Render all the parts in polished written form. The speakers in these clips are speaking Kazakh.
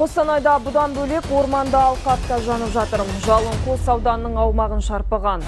Қостанайда бұдан бөлек орманда алқапта жанып жатыр. Жалын Қос ауданының аумағын шарпыған.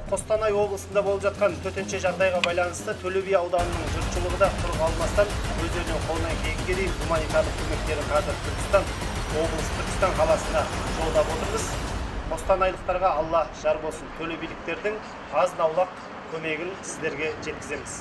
Qostanay облысында болып жатқан төтенше жағдайға байланысты Төле би ауданының жұртшылығы да құр қалмастан өздерінің қолынан келгенге дейін гуманитарлық көмектерін қазір Түркістан облысы, Түркістан қаласына жолдап отырмыз. Қостанайлықтарға Алла жар болсын. Төле биліктердің азын-аулақ көмегін сіздерге жеткіземіз.